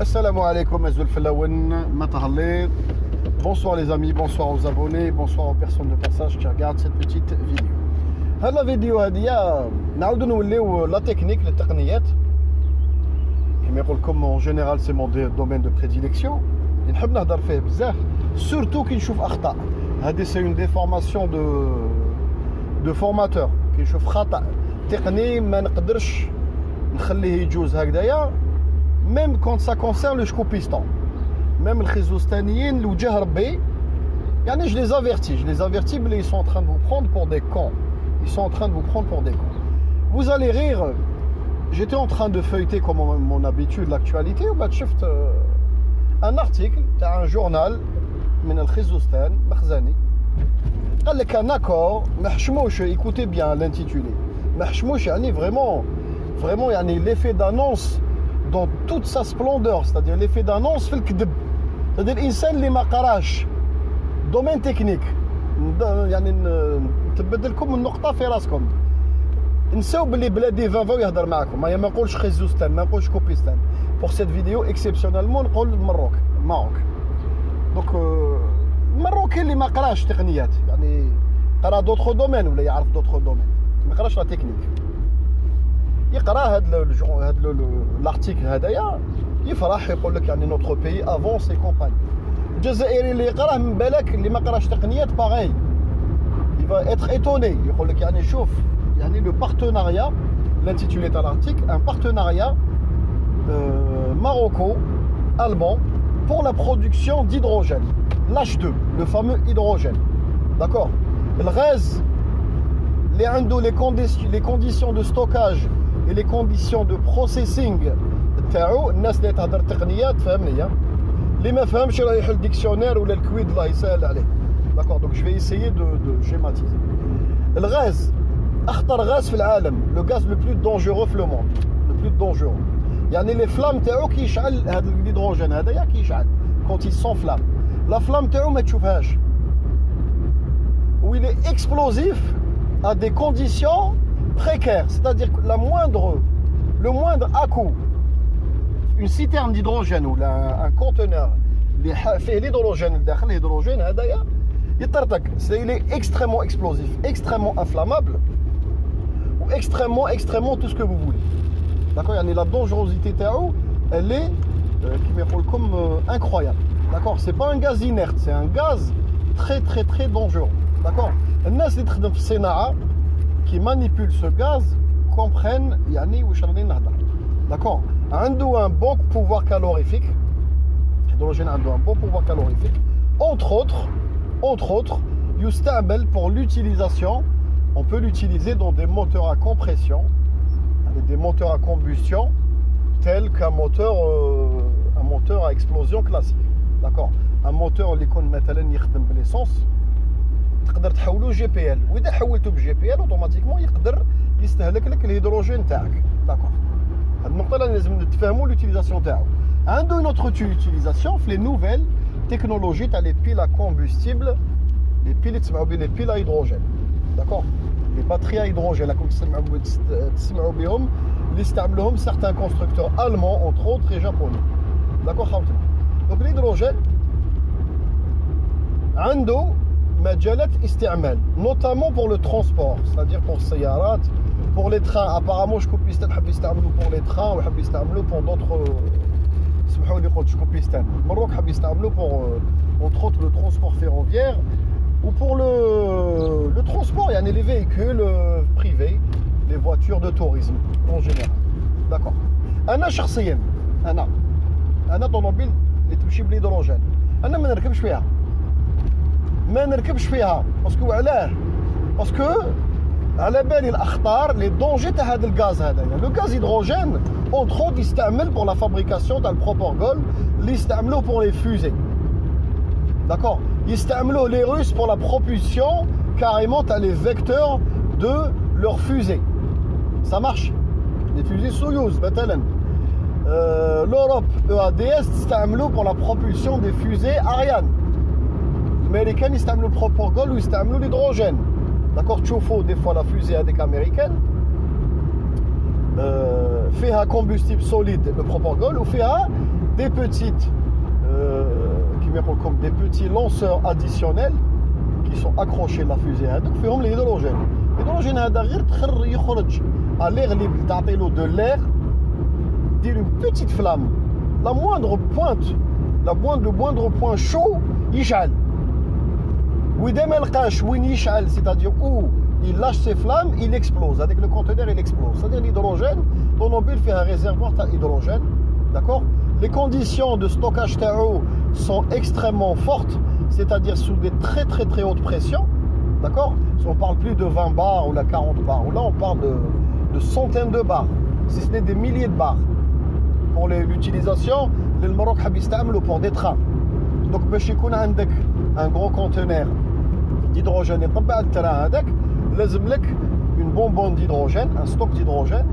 Assalamu alaikum, bonsoir les amis, bonsoir aux abonnés, bonsoir aux personnes de passage qui regardent cette petite vidéo. La vidéo la technique, les techniques, comme en général c'est mon domaine de prédilection. Surtout qu'il chauffe akhta. C'est une déformation de formateur. Qu'il chauffe khata. Technique, ma nqdersh نخليه يجوز هكذايا. Même quand ça concerne le chkoupistan, même les khizoustaniyens, l'oujah rabbi, je les avertis, ils sont en train de vous prendre pour des cons. Vous allez rire, j'étais en train de feuilleter comme mon habitude l'actualité, et j'ai vu un article d'un journal, من الخزوستان, Makhzani, avec un accord, écoutez bien l'intitulé, vraiment l'effet d'annonce dans toute sa splendeur, c'est-à-dire l'effet d'annonce في الكذب, c'est-à-dire الانسان اللي ما قراش domaine technique, نتبدل لكم النقطه في راسكم, نساو بلي بلادي فافا يهضر معكم, ما نقولش خزوستان, ما نقولش كوبيستان. pour cette vidéo exceptionnellement نقول Maroc. donc الماروكي اللي ما قراش تقنيات, قرا d'autres domaines ولا يعرف d'autres domaines, ما قراش لا تكنيك, يقرا هذا l'article هذايا يفرح, يقول لك notre pays avance et compagnie. الجزائري اللي يقراه من بالك اللي ما قراش تقنيات pareil, il va être étonné, يقول لك شوف le partenariat, l'intitulé de l'article, un partenariat maroco-allemand pour la production d'hydrogène, l'H2, le fameux hydrogène, d'accord. Le gaz, les conditions de stockage et les conditions de processing تاعو, الناس اللي تهضر تقنيات فهمني, اللي ما فهمش راه يحل ديكسيونير ولا الكويد الله يسهل عليه, d'accord. donc je vais essayer de schématiser. Le gaz, اخطر غاز في العالم, le gaz le plus dangereux في le monde, le plus dangereux, les flammes تاعو كيشعل هذا الهيدروجين هذايا كيشعل quand il s'enflamme, la flamme تاعو ما تشوفهاش, où il est explosif à des conditions précaires, c'est-à-dire que le moindre à-coup, une citerne d'hydrogène ou un conteneur اللي فيه l'hydrogène, داخل الهيدروجين هذايا يطرطق, il est extrêmement explosif, extrêmement inflammable, ou extrêmement tout ce que vous voulez, d'accord. La dangerosité تاعو elle est comme incroyable, d'accord. c'est pas un gaz inerte, c'est un gaz très dangereux, d'accord. الناس اللي تخدم في الصناعه qui manipulent ce gaz comprennent واش راني نهضر, d'accord. عنده un bon pouvoir calorifique, l'hydrogène عنده un bon pouvoir calorifique, entre autres يستعمل pour l'utilisation, on peut l'utiliser dans des moteurs à compression, des moteurs à combustion tels qu'un moteur à explosion classique, d'accord. un moteur اللي يكون مثلا يخدم بالessence تقدر تحولو جي بي ال, واذا حولته بجي بي ال اوتوماتيكمون يقدر يستهلك لك الهيدروجين تاعك, داكور. هاد النقطه اللي لازم نتفاهموا لوتيليزاسيون تاعو. عنده une autre utilisation في les nouvelles technologies تاع les piles à combustible, les piles اللي تسمعوا بهم les piles à hydrogène, داكور. les batteries à hydrogène راكم تسمعوا بهم اللي استعملوهم certains constructeurs allemands entre autres et japonais, داكور خاوتنا. donc l'hydrogène عنده مجالات استعمال, notamment pour le transport, c'est-à-dire pour السيارات, pour les trains. apparemment شكوبيستان حب يستعملوا pour les trains وحب يستعملوا pour d'autres, سمحوا لي قلت شكوبيستان, المروك حب يستعملوا pour entre autres le transport ferroviaire ou pour le transport, les véhicules privés, les voitures de tourisme en général, d'accord. انا شخصيا انا طوموبيل اللي تمشي بالهيدروجين, انا ما نركبش فيها باسكو علاه, باسكو على بالي الاخطار لي دونجي تاع هذا الغاز هذايا. لو غاز هيدروجين اونتر اوت يستعمل بور لا فابريكاسيون تاع البروبورغول اللي يستعملوه بور لي فوزي, داكور. يستعملوه لي روس بور لا بروبulsion كاريمون تاع لي فيكتور دو لور فوزي, ça marche. لي فوزي سويوز مثلا, l'Europe EADS تستعملوه بور لا بروبulsion دي فوزي اريان. الامريكان يستعملوا البروبورغول ويستعملوا l'hydrogène, d'accord. تشوفوا des fois la fusée هذيك américaine فيها combustible solide, le propagol, ou فيها des petites comme des petits lanceurs additionnels qui sont accrochés à la fusée. Donc فيهم l'hydrogène. L'hydrogène هذا غير يخرج à l'air libre, تعطيله de l'air, dire une petite flamme, la moindre pointe, le moindre point chaud يشعل. وإذا ما لقاش وين يشعل, c'est-à-dire où il lâche ses flammes, il explose. Avec le conteneur, il explose. C'est-à-dire l'hydrogène, l'automobile fait un réservoir d'hydrogène. D'accord? Les conditions de stockage TAO sont extrêmement fortes, c'est-à-dire sous des très très très hautes pressions. D'accord? Si on parle plus de 20 bars ou la 40 bars, ou là on parle de centaines de bars, si ce n'est des milliers de bars. Pour l'utilisation, les Maroc habistamlo pour des trains. Donc, باش يكون عندك un gros conteneur d'hydrogène يطبع التران هذاك, لازم لك une bonbonne d'hydrogène, un stock d'hydrogène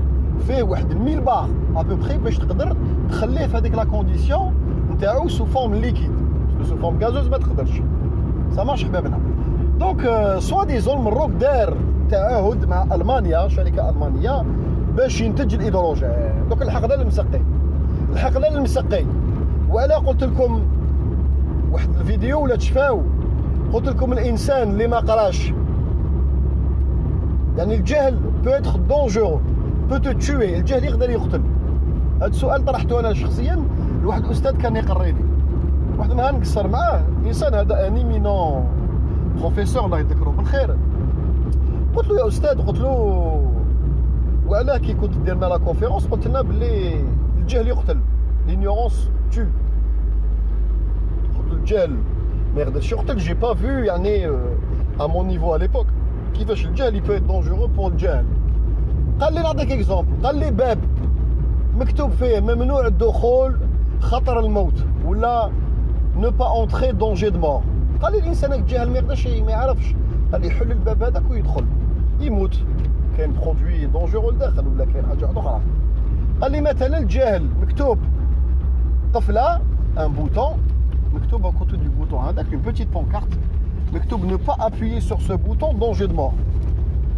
فيه واحد 1000 بار à peu près باش تقدر تخليه في هذيك لا كونديسيون نتاعو sous forme liquide. Parce que sous forme gazeuse ما تقدرش. Ça marche حبابنا. Donc soi-disant المروك دار تعهد مع المانيا, شركه المانيه, باش ينتج الهيدروجين. دوك الحق للمسقي. وعلى قلت لكم واحد الفيديو ولا تشفاو, قلت لكم الانسان اللي ما قراش, يعني الجهل peut être dangereux, peut te tuer. الجهل يقدر يقتل. هذا السؤال طرحته انا شخصيا لواحد الاستاذ كان يقري لي. واحد النهار نقصر معاه, الانسان هذا ان ايمينون بروفيسور الله يذكره بالخير. قلت له يا استاذ, قلت له وعلاه كي كنت دير لنا لا كونفيرونس قلت لنا باللي الجهل يقتل, l'ignorance tue. الجهل ما يقدرش يقتل. جي با فيو يعني à mon niveau à l'époque كيفاش الجهل peut être dangereux pour الجهل. قال لي نعطيك اكزومبل, قال لي باب مكتوب فيه ممنوع الدخول خطر الموت ولا ne pas entrer danger de mort. قال لي الانسان الجهل ما يقدرش ما يعرفش, قال لي يحل الباب هذاك ويدخل يموت, كاين برودوي دونجورو لداخل ولا كاين حاجه اخرى. قال لي مثلا الجهل مكتوب طفله ان بوتون, مكتوب à côté du bouton هذاك une petite pancarte مكتوب ne pas appuyer sur ce bouton, danger de mort.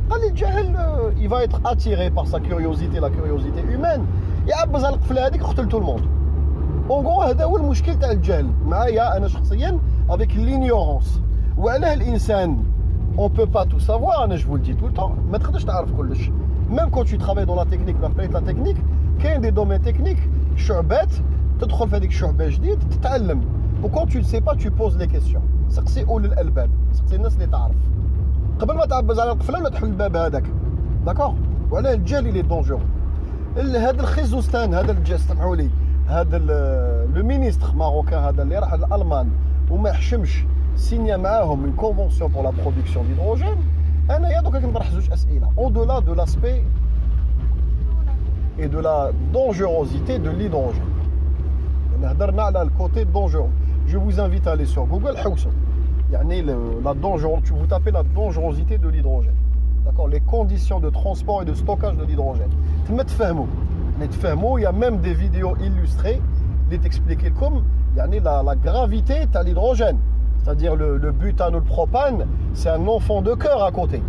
قال لي الجهل il va être attiré par sa curiosité, la curiosité humaine, يعبز على القفله هذيك يقتل tout le monde. En gros هذا هو المشكل تاع الجهل معايا انا شخصيا avec l'ignorance. وعلاه الانسان on peut pas tout savoir, انا je vous le dis tout le temps, ما تقدرش تعرف كلش. Même quand tu travailles dans la technique, la technique, كاين des domaines techniques شعبات تدخل في هذيك الشعبه جديد تتعلم. وكون tu ne sais pas tu poses les questions. سقسي اولي الالباب, سقسي الناس اللي تعرف قبل ما تعبز على القفله ولا تحل الباب هذاك. داكور؟ وعلاه الجهل اللي دونجور. هذا الخيزوستان هذا اللي سمعوا لي, هذا لو مينيستر ماروكان هذا اللي راح للالمان وما حشمش سينيا معاهم une convention pour la production d'hydrogène. انايا دوكا كنطرح زوج اسئله au delà de l'aspect et de la dangerosité de l'hydrogène. هضرنا على الكوتي dangereux. Je vous invite à aller sur Google, la dangerosité, vous tapez la dangerosité de l'hydrogène. D'accord? Les conditions de transport et de stockage de l'hydrogène. Il y a même des vidéos illustrées qui t'expliquent comme la gravité de l'hydrogène. C'est-à-dire le butane ou le propane, c'est un enfant de cœur à côté.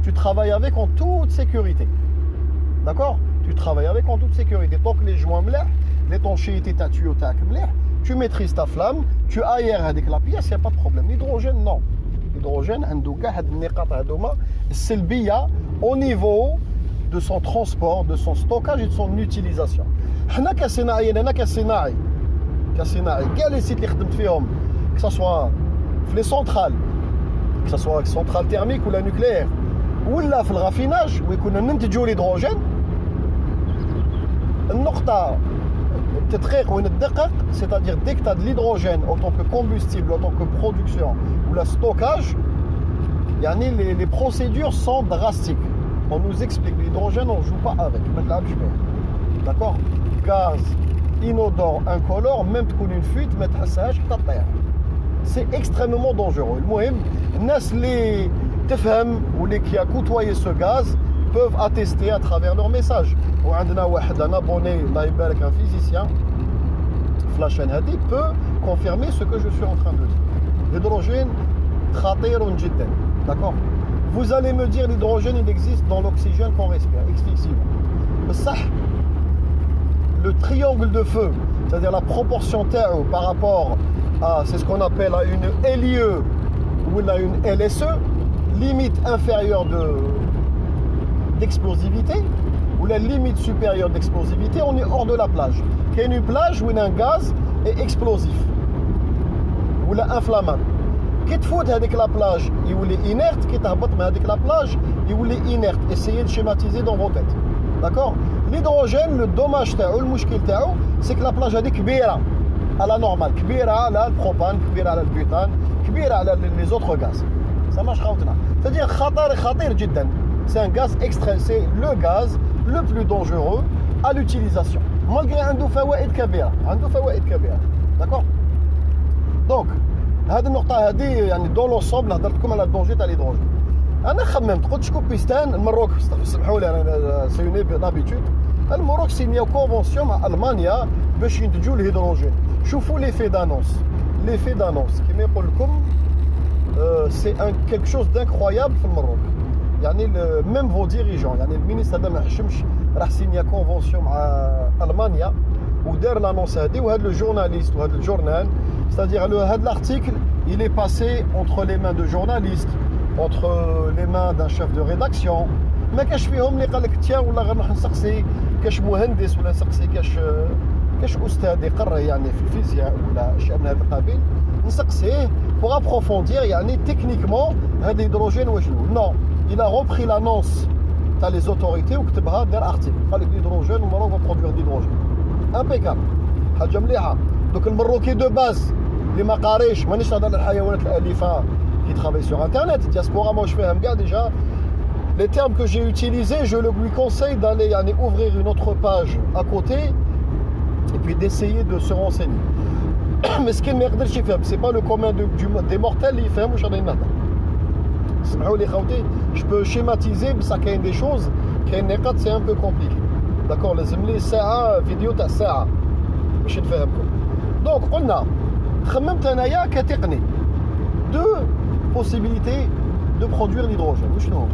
Tu travailles avec en toute sécurité. D'accord? Tu travailles avec en toute sécurité. Tant que les joints mleh, l'étanchéité ta tuyau tac mleh, tu maîtrises ta flamme, tu aères avec la pièce, il n'y a pas de problème. L'hydrogène, non. L'hydrogène, au niveau de son transport, de son stockage et de son utilisation. Que ce soit les centrales, que ce soit centrale thermique ou la nucléaire, ou là, le raffinage, où on a l'hydrogène. النقطة التدقيق وين الدقق, c'est-à-dire dès que tu as de l'hydrogène en tant que combustible, en tant que production ou la stockage, les procédures sont drastiques. On nous explique l'hydrogène, on ne joue pas avec. D'accord? Gaz inodore, incolore, même une fuite, c'est extrêmement dangereux. Les تفهم واللي qui a côtoyé ce gaz peuvent attester à travers leurs messages. وعندنا واحد un abonné, الله يبارك, un physicien, la chaîne هذه peut confirmer ce que je suis en train de dire. L'hydrogène خطير جدا. D'accord? Vous allez me dire l'hydrogène il existe dans l'oxygène qu'on respire, exclusivement. triangle de feu, c'est-à-dire la proportion TAO par rapport à, c'est ce qu'on appelle une LIE ou là une LSE, limite inférieure d'explosivité, ou la limite supérieure d'explosivité, on est hors de la plage. Il y a une plage où un gaz est explosif ou là inflammable. Qui te fout avec la plage, il est inerte, qui t'arbote avec la plage, il est inerte. Essayez de schématiser dans vos têtes. D'accord? L'hydrogène, le dommage تاعو, le مشكل تاعو, c'est que la plage est كبيرة à la normale, كبيرة على البروبان, كبيرة على البيتان, كبيرة على les autres gaz. Ça marche خاوتنا. C'est-à-dire خطير جدا. C'est un gaz extrême, c'est le gaz le plus dangereux à l'utilisation. Malgré عنده فوائد كبيرة, عنده فوائد كبيرة. D'accord? Donc, هذه النقطة هذه يعني دون لونسومبل هضرت لكم على الدونجي تاع الهيدروجين. أنا خممت قلت شكوبيستان المروك سمحوا لي أنا سي اون لابيتود المروك سينياو كونفونسيون مع ألمانيا باش ينتجوا الهيدروجين. شوفوا ليفي دانونس كيما يقول لكم سي كيلك شوز دانكرويابل في المروك. يعني ميم فو ديريجون يعني المينيستر هذا ما حشمش راح سينيا كونفونسيون مع ألمانيا ودار l'annonce هذه وهذا لو جورناليست وهذا الجورنال c'est-à-dire هذا l'article il est passé entre les mains de journalistes entre les mains d'un chef de rédaction ما كاش فيهم اللي قال لك تيا ولا غنروح نسقسي كاش مهندس ولا نسقسي كاش استاذ يقرا يعني في الفيزياء ولا شيء من هذا القبيل نسقسيه pour approfondir يعني techniquement هذا الهيدروجين واش هو. Non, il a repris l'annonce تاع les autorités وكتبها دار article قال لك الهيدروجين والمروك va produire de l'hydrogène. امبيكابل حاجه مليحه. دوك المروكي دو باز اللي ما قاريش مانيش نهضر على الحيوانات الاليفه qui travaille sur internet diaspora moi je fais un gars déjà les termes que j'ai utilisés je lui conseille d'aller ouvrir une autre page à côté et puis d'essayer de se renseigner. Mais ce qu'il ميقدرش يفهم c'est pas le commun des mortels اللي يفهم واش راني نهضر. سمحوا لي خوتي je peux schématiser بصح كاين des choses كاين نقاط c'est un peu compliqué. D'accord, لازم لي ساعه فيديو تاع ساعه باش نفهمكم. دونك قلنا خممت انايا كتقني deux possibilités de produire l'hydrogène. وشنو هما؟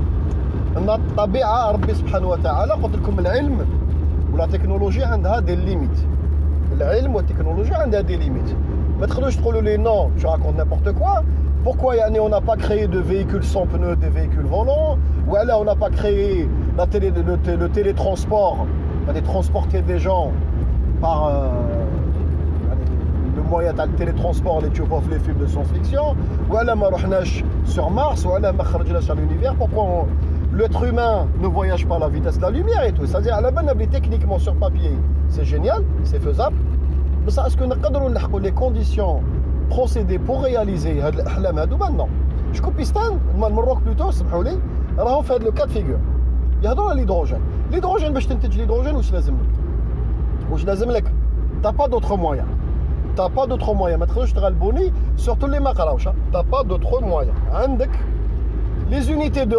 ان الطبيعه ربي سبحانه وتعالى قلت لكم العلم ولا تكنولوجيا عندها دي ليميت. العلم والتكنولوجيا عندها دي ليميت. ما تقدروش تقولوا لي نو tu racontes n'importe quoi. Pourquoi يعني on n'a pas créé de véhicules sans pneus, des véhicules volants? Ou alors on n'a pas créé le télétransport, de transporter des gens par le moyen de télétransport اللي تشوفوه في les films de science-fiction. Ou alors ما رحناش sur Mars, ou alors ما خرجناش sur l'univers. Pourquoi l'être humain ne voyage pas à la vitesse de la lumière et tout? C'est-à-dire à la base techniquement sur papier, c'est génial, c'est faisable. Mais ça, est-ce que نقدروا نلحقوا les conditions procéder pour réaliser هاد الاحلام هادو maintenant؟ شكوبيستان المروك بلوتو سمحوا لي راهم في هاد لو كاد فيغور يهضروا على الهيدروجين باش تنتج الهيدروجين واش لازم لك t'as pas d'autre moyen ما تقدرش تغلبوني surtout اللي ما قراوش t'as pas d'autre moyen. عندك les unités de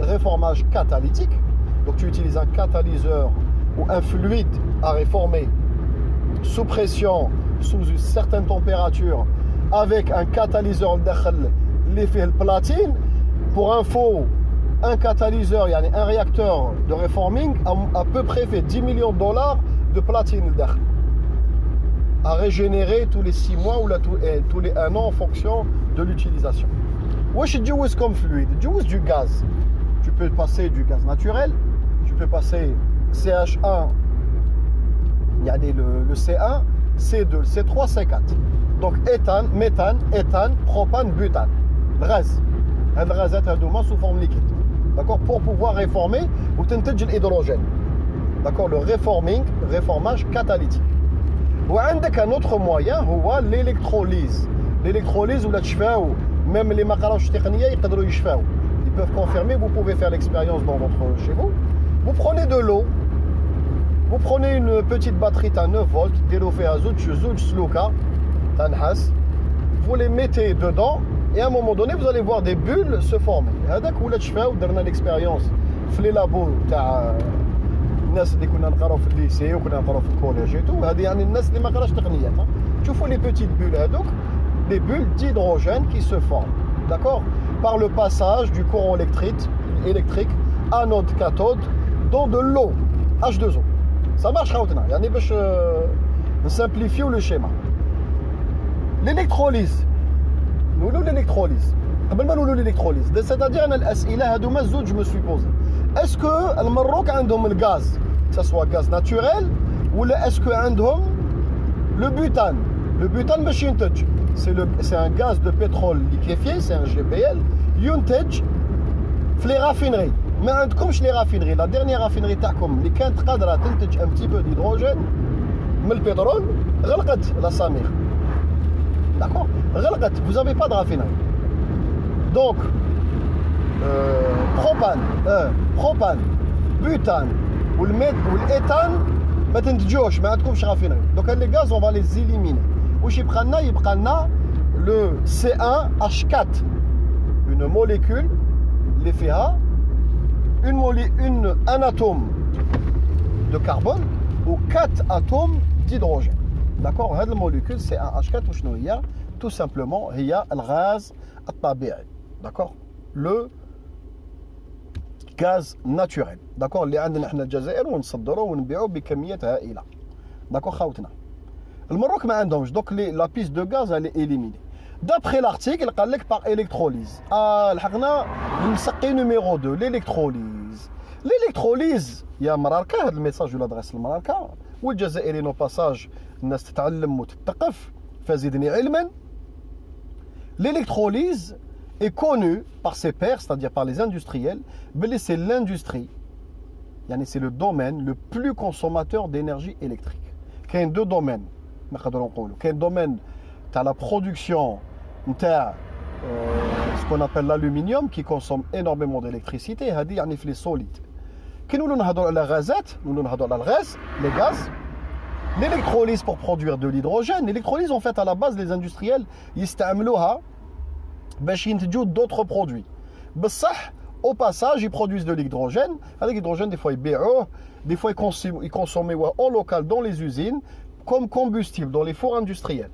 réformage catalytique. Donc tu utilises un catalyseur ou un fluide à réformer sous pression, sous une certaine température, avec un catalyseur l'effet platine. Pour info, un catalyseur, un réacteur de reforming à peu près fait 10 millions de dollars de platine à régénérer tous les 6 mois ou tous les 1 an en fonction de l'utilisation. Wesh تجوز comme fluide, تجوز du gaz. Tu peux passer du gaz naturel, tu peux passer CH1, il y a le C1, C2, C3, C4. Donc éthane, méthane, éthane, propane, butane. Le gaz. Le gaz est sous forme liquide. D'accord? Pour pouvoir réformer ou تنتج l'hydrogène. D'accord? Le réformage catalytique. Ou un autre moyen, c'est l'électrolyse. L'électrolyse ou la تشفاو même les مقراوش تقنيه يقدروا يشفاو. Ils peuvent confirmer, vous pouvez faire l'expérience chez vous. Vous prenez de l'eau, vous prenez une petite batterie à 9 volts, vous les mettez dedans et à un moment donné vous allez voir des bulles se former. On a l'expérience dans les labos الناس اللي كنا نقراو في الليسي وكنا نقراو في الكوليج et tout. هذه يعني الناس اللي ما قراش تقنيات. تشوفوا les petites bulles هذوك, des bulles d'hydrogène qui se forment. D'accord? Par le passage du courant électrique anode-cathode dans de l'eau, H2O. Ça marche خاوتنا يعني باش نسامبليفيو لو شيما. L'électrolyse نقولوا l'électrolyse قبل ما نقولوا l'électrolyse c'est-à-dire انا الاسئله هذوما زوج جو me suis posé. Est-ce que المروك عندهم الغاز que ça soit gaz naturel ولا est-ce que عندهم le butane. Le butane باش ينتج c'est un gaz de pétrole liquéfié, c'est un GPL ينتج في لي رافينري. ما عندكمش لي رافينري. لا ديرنيير رافينري تاعكم اللي كانت قادره تنتج ان بتي بو ديدروجين من البترول غلقت لا سامير. داكور غلقت. vous avez pas de raffinerie. donc propane butane والايثان ما تنتجوش. ما عندكمش رافينري. donc les gaz on va les éliminer. واش يبقى لنا le C1H4 une molécule اللي فيها un atome de carbone ou 4 atomes d'hydrogène. D'accord. هذه الموليكول C1H4 وشنو هي؟ tout simplement هي الغاز الطبيعي. d'accord. le gaz naturel. d'accord. اللي عندنا احنا الجزائر ونصدروه ونبيعوه بكميات هائله. d'accord خاوتنا. المروك ما عندهمش. donc la piste de gaz elle est éliminée. D'après l'article, قال لك par électrolyse. لحقنا المسقي numéro 2 l'électrolyse. L'électrolyse يا مراركه. هذا الميساج ولا ادريس المراركه والجزائريين او باساج الناس تتعلم وتتثقف فزدني علما. L'électrolyse est connue par ses pairs, c'est-à-dire par les industriels, mais c'est l'industrie. يعني c'est le domaine le plus consommateur d'énergie électrique. كاين deux domaines نقدروا نقولوا. كاين domaine تاع la production نتاع ce qu'on appelle l'aluminium qui consomme énormément d'électricité. هذه يعني في les solides. كي نولوا نهضروا على غازات نولوا نهضروا على الغاز les gaz. L'électrolyse pour produire de l'hydrogène. L'électrolyse en fait à la base les industriels يستعملوها باش ينتجوا d'autres produits. بصح au passage ils produisent de l'hydrogène. هذاك l'hydrogène des fois يبيعوه, des fois ils consomment en local dans les usines comme combustible dans les fours industriels.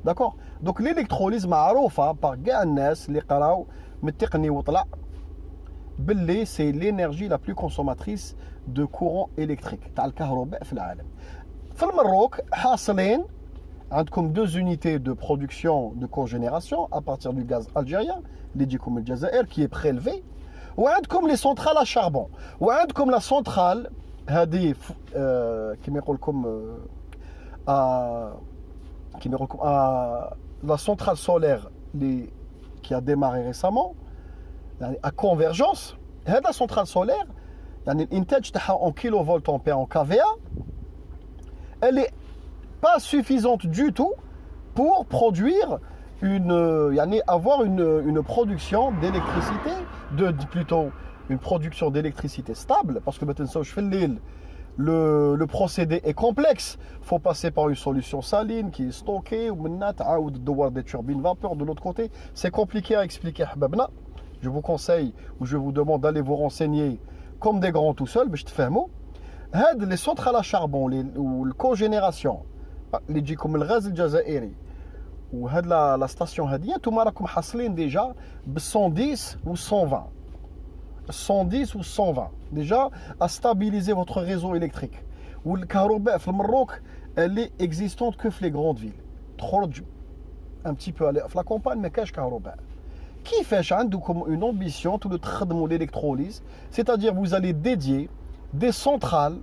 d'accord. donc l'électrolyse معروفه par كاع الناس اللي قراو من التقني وطلع باللي c'est l'énergie la plus consommatrice de courant électrique تاع الكهرباء في العالم. في المروك حاصلين عندكم deux unités de production de cogénération à partir du gaz algérien اللي يجيكم من الجزائر qui est prélevé. وعندكم les centrales à charbon. وعندكم la centrale هذه كيما يقول لكم la centrale solaire qui a démarré récemment à Convergence. هذا centrale solaire يعني الانتاج تاعها en kilovolt ampère en kVA elle est pas suffisante du tout pour produire avoir une production d'électricité plutôt une production d'électricité stable parce que maintenant je fais l'île. Le procédé est complexe. Il faut passer par une solution saline qui est stockée ou des turbines vapeur de l'autre côté. C'est compliqué à expliquer. Je vous conseille ou je vous demande d'aller vous renseigner comme des grands tout seuls. Les centrales à charbon ou la cogénération, les dit comme le gaz algérien ou la station hadiya, tout marakum haslin déjà 110 ou 120. 110 ou 120 déjà à stabiliser votre réseau électrique. Ou le karouba في المروك elle est existante que في les grandes villes. تخرج un petit peu à la campagne mais كاش كهرباء. كيفاش عندكم une ambition tout le تخدموا l'électrolyse, c'est-à-dire vous allez dédier des centrales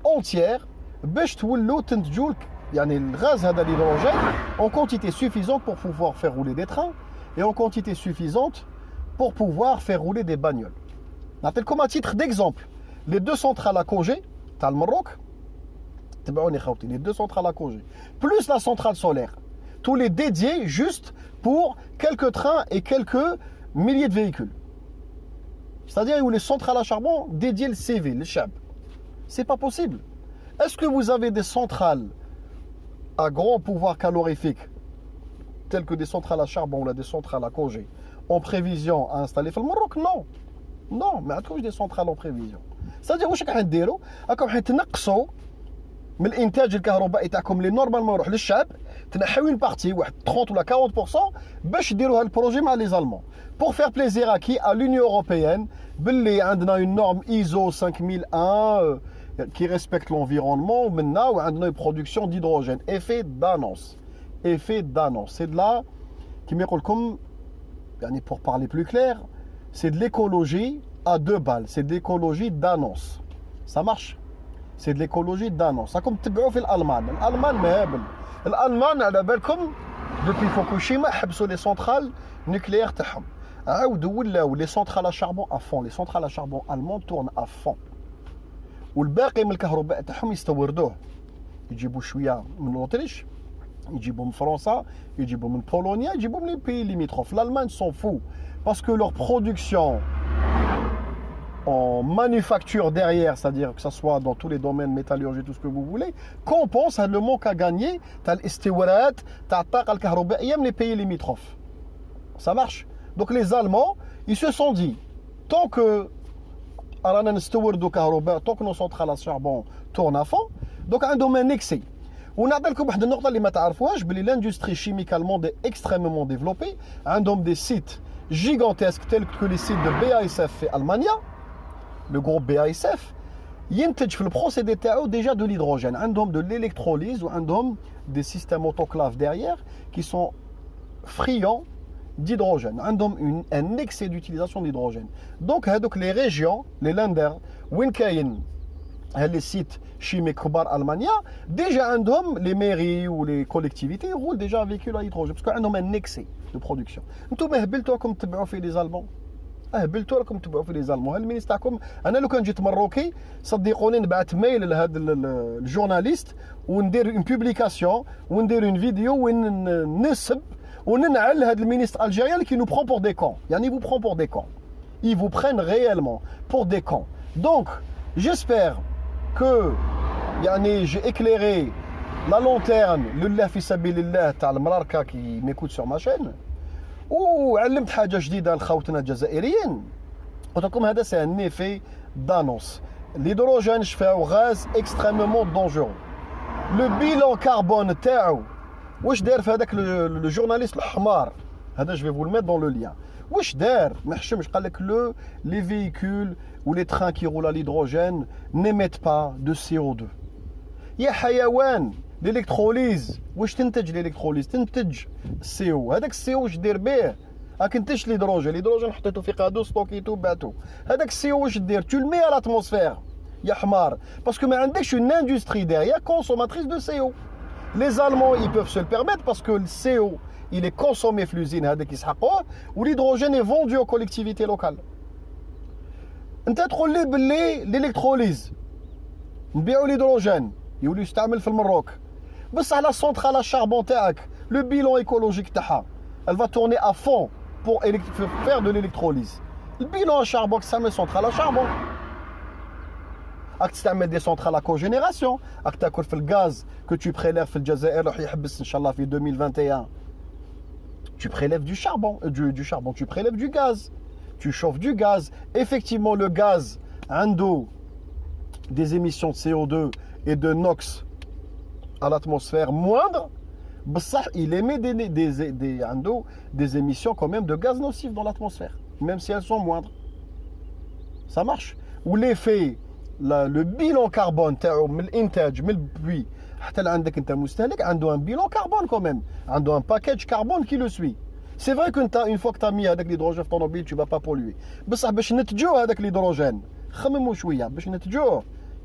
entières باش تولوا تنتجوا يعني الغاز هذا l'hydrogène en quantité suffisante pour pouvoir faire rouler des trains et en quantité suffisante pour pouvoir faire rouler des bagnoles. Comme à titre d'exemple, les deux centrales à Cogé, t'as le Maroc, les deux centrales à Cogé, plus la centrale solaire, tous les dédiés juste pour quelques trains et quelques milliers de véhicules. C'est-à-dire où les centrales à charbon dédiées le CV, le chab. C'est pas possible. Est-ce que vous avez des centrales à grand pouvoir calorifique, telles que des centrales à charbon ou des centrales à Cogé, en prévision à installer في المروك؟ Non. Non, ما عندكمش des centrales en prévision. C'est-à-dire واش راح نديروا؟ راكم حتنقصوا من الانتاج الكهربائي تاعكم اللي نورمالمون يروح للشعب، تنحيو une partie واحد 30 ولا 40% باش ديروا هذا البروجي مع les Allemands. Pour faire plaisir à qui? À l'Union européenne, باللي عندنا une norme ISO 5001 qui respectent l'environnement, maintenant, on a une production d'hydrogène. Effet d'annonce. Effet d'annonce. C'est de là, qui me comme, pour parler plus clair, c'est de l'écologie à 2 balles. C'est de l'écologie d'annonce. Ça marche? C'est de l'écologie d'annonce. Ça comme تبعوا في الألمان. الألمان مهابل. الألمان على بالكم depuis Fukushima حبسوا les centrales nucléaires تاعهم. عاودوا ولاو les centrales à charbon à fond. Les centrales à charbon allemandes tournent à fond. والباقي من الكهرباء تاعهم يستوردوه. يجيبوا شويه من أوتريش، يجيبوا من فرنسا، يجيبوا من بولونيا، يجيبوا من les pays limitrophes. L'Allemagne s'en fout parce que leur production en manufacture derrière, c'est-à-dire que ce soit dans tous les domaines métallurgie, tout ce que vous voulez, compense le manque à gagner, tu as l'istiwarat, tu as les pays limitrophes. Ça marche. Donc les Allemands, ils se sont dit, tant que tant que nos centrales à charbon tournent à fond, donc un domaine excès. On a l'industrie chimique allemande est extrêmement développée, un homme des sites gigantesques tels que les sites de BASF et Allemagne. Le groupe BASF, il y a le procédé déjà de l'hydrogène, un homme de l'électrolyse ou un homme des systèmes autoclaves derrière qui sont friands d'hydrogène, un excès d'utilisation d'hydrogène. Donc les régions, les länder, les sites chimiques Allemagne, déjà un homme, les mairies ou les collectivités roulent déjà un véhicule à hydrogène parce qu'il y a un excès de production. Vous comme les Allemands. هبلتوا راكم تبعوا في لي زالمون. المينيستر تاعكم انا لو كان جيت مروكي صدقوني نبعث ميل لهذا الجورناليست وندير اون بوبليكاسيون وندير اون فيديو وين نسب وننعل هذا المينيستر الجيريان qui nous prend pour des cons. يعني il vous prend pour des cons. Ils vous prennent réellement pour des cons. Donc j'espère que j'ai éclairé la lanterne لله في سبيل الله تاع المراركه qui m'écoute sur ma chaîne. وعلمت حاجه جديده لخوتنا الجزائريين. قلت لكم هذا سي ان ايفي دانونس. الهيدروجين شفاو غاز اكستريمومون دونجورو. لو بيلون كاربون تاعو واش دار في هذاك لو جورناليست الحمار هذا جو في فو الميت دون لو ليان. واش دار؟ ما حشمش قال لك لي فييكول و لي تران كي رول الهيدروجين نيميت با دو CO2. يا حيوان الالكتروليز واش تنتج الالكتروليز؟ تنتج CO. هذاك CO واش دير به؟ راك انتج الهيدروجين حطيته في قادو ستوكيتو بعتو. هذاك CO واش دير؟ تو المي على l'atmosphère يا حمار باسكو ما عندكش une industrie derrière consommatrice de CO. Les Allemands ils peuvent se le permettre parce que le CO il est consommé في l'usine هذاك يسحقوه والهيدروجين est vendu aux collectivités locales. انت تقول لي باللي الالكتروليز نبيعوا الهيدروجين يولي يستعمل في المروك بس على السونترال à charbon تاعك le bilan écologique تاعها elle va tourner à fond pour faire de l'électrolyse. Le bilan à charbon ça met centrale à charbon. راك تستعمل des centrales à cogénération. راك تاكل في الغاز que tu prélèves في الجزائر راح يحبس ان شاء الله في 2021. Tu prélèves du charbon, tu prélèves du gaz. Tu chauffes du gaz. Effectivement le gaz عنده des émissions de CO2 et de NOx à l'atmosphère moindre, il émet des émissions quand même de gaz nocifs dans l'atmosphère, même si elles sont moindres. Ça marche. Ou l'effet, le bilan carbone, puis un bilan carbone quand même, un package carbone qui le suit. C'est vrai qu'une fois que tu as mis avec l'hydrogène dans ton mobile, tu ne vas pas polluer. Mais ça, avec l'hydrogène,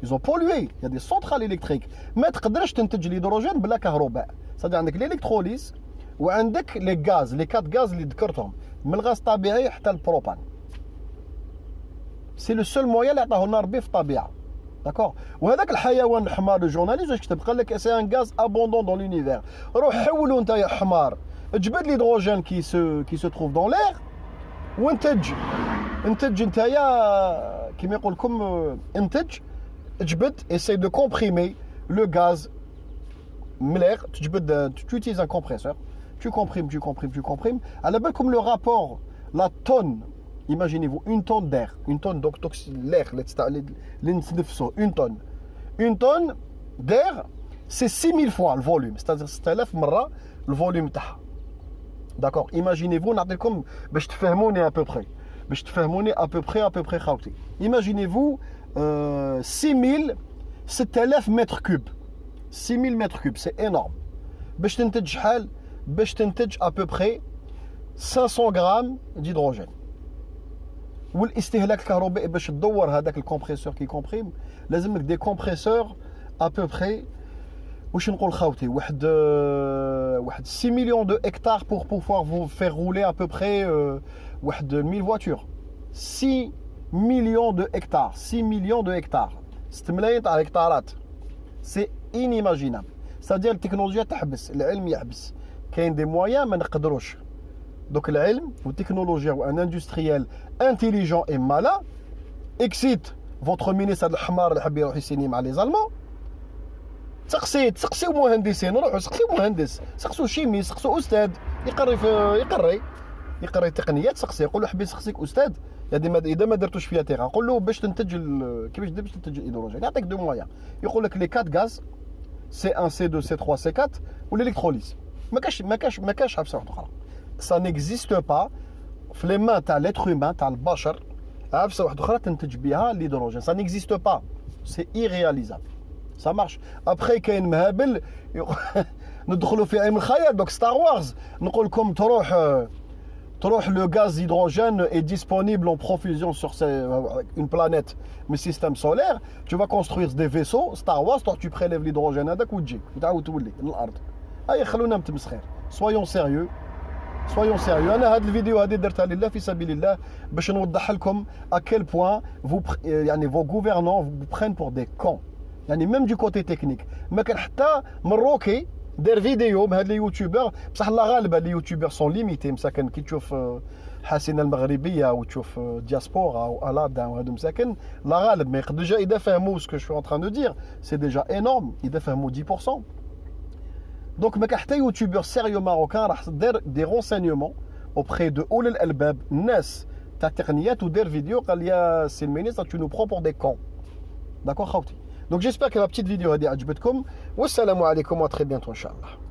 ils ont pollué. Il y a des centrales électriques. Mais tu peux تنتج l'hydrogène بلا كهرباء. C'est-à-dire عندك l'électrolyse وعندك les gaz, les 4 gaz اللي ذكرتهم من الغاز الطبيعي حتى البروبان. C'est le seul moyen اللي عطاه لنا ربي في الطبيعة. D'accord. وهذاك الحيوان الحمار الجورناليست واش كتب؟ قال لك c'est un gaz abondant dans l'univers. روح حولوا انت يا حمار جبد l'hydrogène qui se trouve dans l'air وانتج نتايا كيما يقول لكم انتج تجبد essaye de comprimer le gaz من l'air. Tu utilises un compresseur, tu comprimes. À la base comme le rapport, la tonne, imaginez-vous une tonne d'air, une tonne donc l'air, une tonne d'air, c'est 6000 fois le volume, c'est-à-dire 6000 مرة le volume تاعها. D'accord. Imaginez-vous نعطيكم باش تفهموني à peu près خاوتي. Imaginez-vous 6000 6000 mètres cubes. 6000 mètres cubes, c'est énorme. باش تنتج شحال؟ باش تنتج à peu près 500 grammes d'hydrogène. والاستهلاك الكهربائي باش تدور هذاك الكمبريسور كي كومبريم لازم لك دي كومبريسور à peu près واش نقول خاوتي واحد 6 millions de hectares pour pouvoir vous faire rouler à peu près واحد 1000 voitures. 6 millions de hectares. 6 millions de hectares. 6 ملايين تاع هكتارات. C'est inimaginable. C'est-à-dire التكنولوجيا تحبس، العلم يحبس. كاين دي مويان ما نقدروش. Donc العلم والتكنولوجيا وان اندستريال intelligent et malin excite votre ministre الحمار اللي حاب يروح يسيني مع لي زالمون. تسقسيو مهندسين، روحوا سقسيو مهندس، سقسوا شيمي، سقسوا استاذ يقري تقنيات، سقسي قول له حبي يسقسيك استاذ اذا ما درتوش فيها تيغا قول له باش تنتج كيفاش دير باش تنتج الهيدروجين، يعطيك دو مويان، يقول لك لي 4 غاز C1 C2 C3 C4 والالكتروليز. ما كاش حبسه واحده اخرى. سا نيكزيست با في لي مان تاع ليتر هيومان تاع البشر عفسه واحده اخرى تنتج بها الهيدروجين. سا نيكزيست با، سي ايرياليزابل. Ça marche. Après كاين مهابل ندخلوا في علم الخيال. دوك ستار وارز نقول لكم تروح le gaz d'hydrogène est disponible en profusion sur une planète mais système solaire. Tu vas construire des vaisseaux Star Wars, toi tu prélèves l'hydrogène هذاك وتجي وتعاود تولي للارض. اي خلونا متمسخير. Soyons sérieux. انا هذا الفيديو هذه درتها لله في سبيل الله باش نوضح لكم à quel point vous يعني vos gouvernants vous prennent pour des cons. يعني ميم دو كوتي تكنيك ما كان حتى مروكي دار فيديو بهاد لي يوتيوبر، بصح لا غالبا لي يوتيوبر سون ليميتي. مساكن كي تشوف حسينه المغربيه وتشوف دياسبورا والادا وهادو مساكن لا غالب ما يقدروا ديجا اذا فهموا سكو شو ان دو دير سي ديجا انورم اذا فهموا 10%. دونك ما كان حتى يوتيوبر سيريو ماروكان راح دير دي رونسينيومون اوبري دو اول الالباب الناس تاع التقنيات ودير فيديو قال يا سي المينيستر تو نو برون بور دي كون. داكور خاوتي. Donc j'espère que la petite vidéo a عجبتكم والسلام عليكم و très bientôt ان شاء الله.